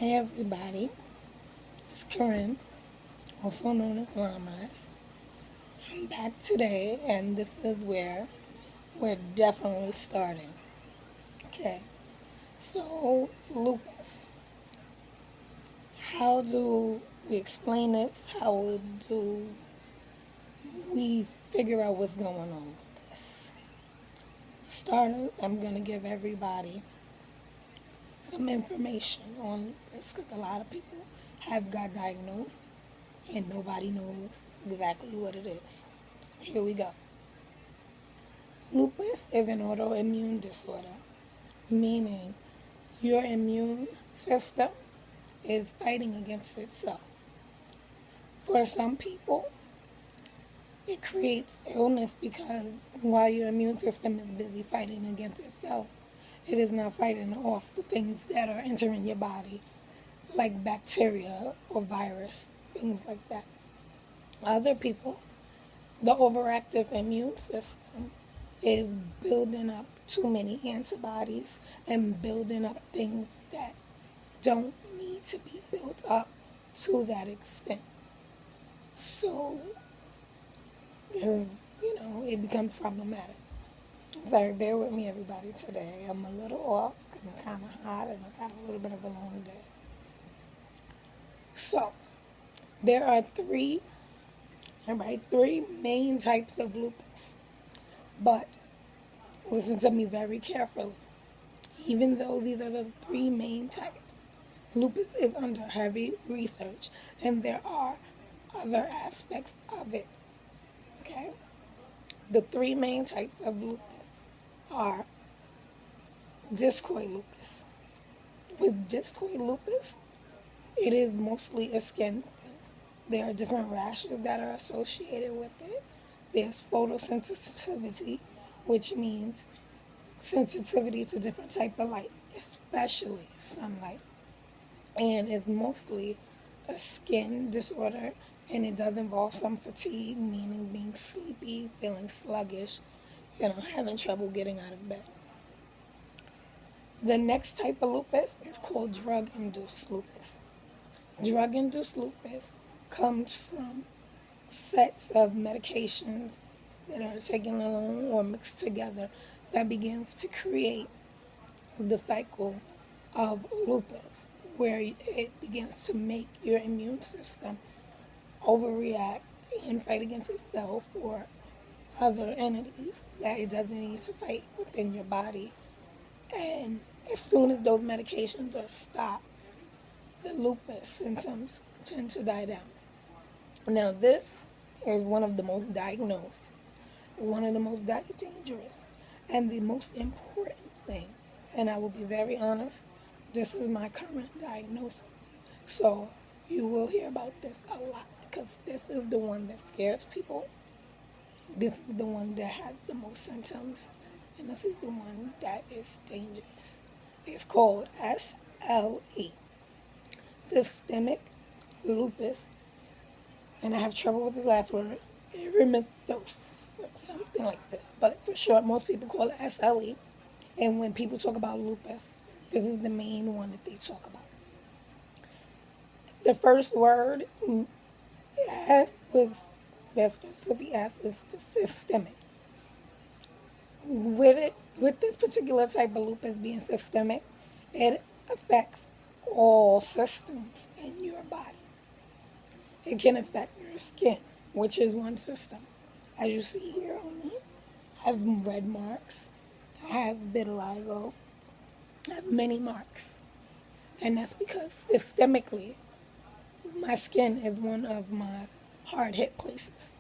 Hey everybody, it's Corinne, also known as Lamas. I'm back today, and this is where we're definitely starting. Okay, so lupus. How do we explain it? How do we figure out what's going on with this? For starters, I'm going to give everybody some information on lupus because a lot of people have got diagnosed and nobody knows exactly what it is. So here we go. Lupus is an autoimmune disorder, meaning your immune system is fighting against itself. For some people, it creates illness because while your immune system is busy fighting against itself, it is not fighting off the things that are entering your body, like bacteria or virus, things like that. Other people, the overactive immune system is building up too many antibodies and building up things that don't need to be built up to that extent. So, it becomes problematic. Sorry, bear with me, everybody, today. I'm a little off because I'm kind of hot and I got a little bit of a long day. So, there are three main types of lupus. But listen to me very carefully. Even though these are the three main types, lupus is under heavy research and there are other aspects of it. Okay? The three main types of lupus are discoid lupus. With discoid lupus, it is mostly a skin thing. There are different rashes that are associated with it. There's photosensitivity, which means sensitivity to different type of light, especially sunlight. And it's mostly a skin disorder, and it does involve some fatigue, meaning being sleepy, feeling sluggish, having trouble getting out of bed. The next type of lupus is called drug-induced lupus. Drug-induced lupus comes from sets of medications that are taken alone or mixed together that begins to create the cycle of lupus, where it begins to make your immune system overreact and fight against itself or other entities that it doesn't need to fight within your body. And as soon as those medications are stopped, the lupus symptoms tend to die down. Now, this is one of the most diagnosed, one of the most dangerous, and the most important thing. And I will be very honest, this is my current diagnosis. So you will hear about this a lot because this is the one that scares people. This is the one that has the most symptoms. And this is the one that is dangerous. It's called SLE, systemic lupus. And I have trouble with the last word, erythematosus, something like this. But for short, most people call it SLE. And when people talk about lupus, this is the main one that they talk about. The first word, S that starts with the S, is the systemic. With this particular type of lupus being systemic, it affects all systems in your body. It can affect your skin, which is one system. As you see here on me, I have red marks, I have vitiligo, I have many marks. And that's because systemically, my skin is one of my hard hit places.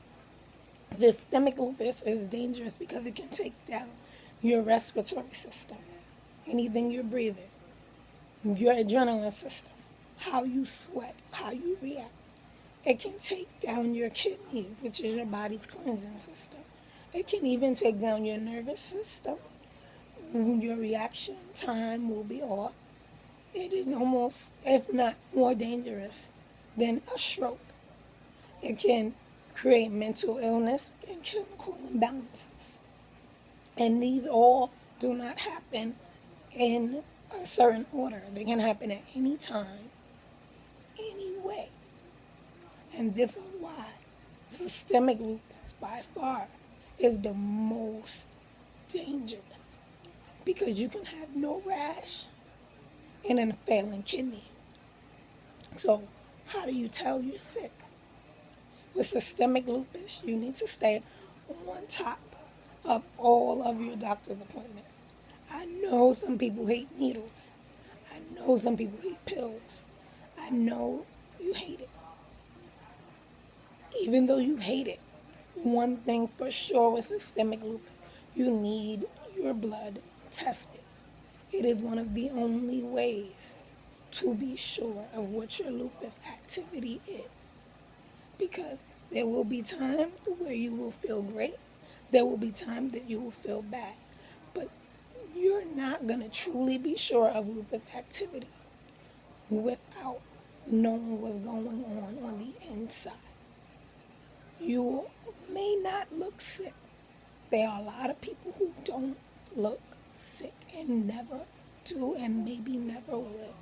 Systemic lupus is dangerous because it can take down your respiratory system, anything you're breathing, your adrenaline system, how you sweat, how you react. It can take down your kidneys, which is your body's cleansing system. It can even take down your nervous system. Your reaction time will be off. It is almost, if not more dangerous than a stroke. It can create mental illness and chemical imbalances. And these all do not happen in a certain order. They can happen at any time, any way. And this is why systemic lupus by far is the most dangerous, because you can have no rash and a failing kidney. So how do you tell you're sick? With systemic lupus, you need to stay on top of all of your doctor's appointments. I know some people hate needles. I know some people hate pills. I know you hate it. Even though you hate it, one thing for sure with systemic lupus, you need your blood tested. It is one of the only ways to be sure of what your lupus activity is. Because there will be times where you will feel great. There will be times that you will feel bad. But you're not going to truly be sure of lupus activity without knowing what's going on the inside. You may not look sick. There are a lot of people who don't look sick and never do and maybe never will.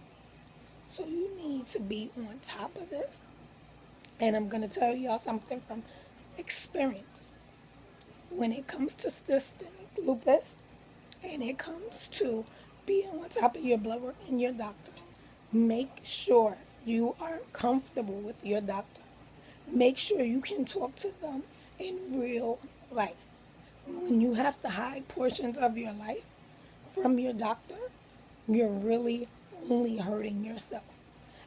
So you need to be on top of this. And I'm going to tell y'all something from experience. When it comes to systemic lupus and it comes to being on top of your blood work and your doctors, make sure you are comfortable with your doctor. Make sure you can talk to them in real life. When you have to hide portions of your life from your doctor, you're really only hurting yourself.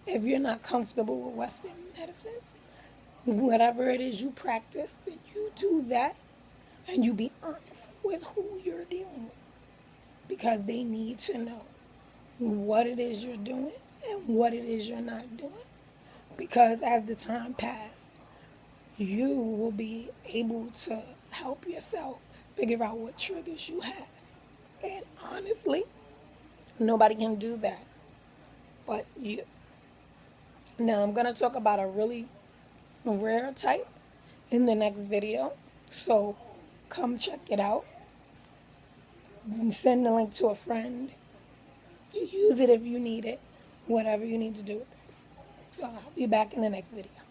If you're not comfortable with Western medicine, whatever it is you practice, that you do that and you be honest with who you're dealing with. Because they need to know what it is you're doing and what it is you're not doing. Because as the time passes, you will be able to help yourself figure out what triggers you have. And honestly, nobody can do that but you. Now I'm going to talk about a really rare type in the next video. So come check it out. Send the link to a friend. Use it if you need it. Whatever you need to do with this. So I'll be back in the next video.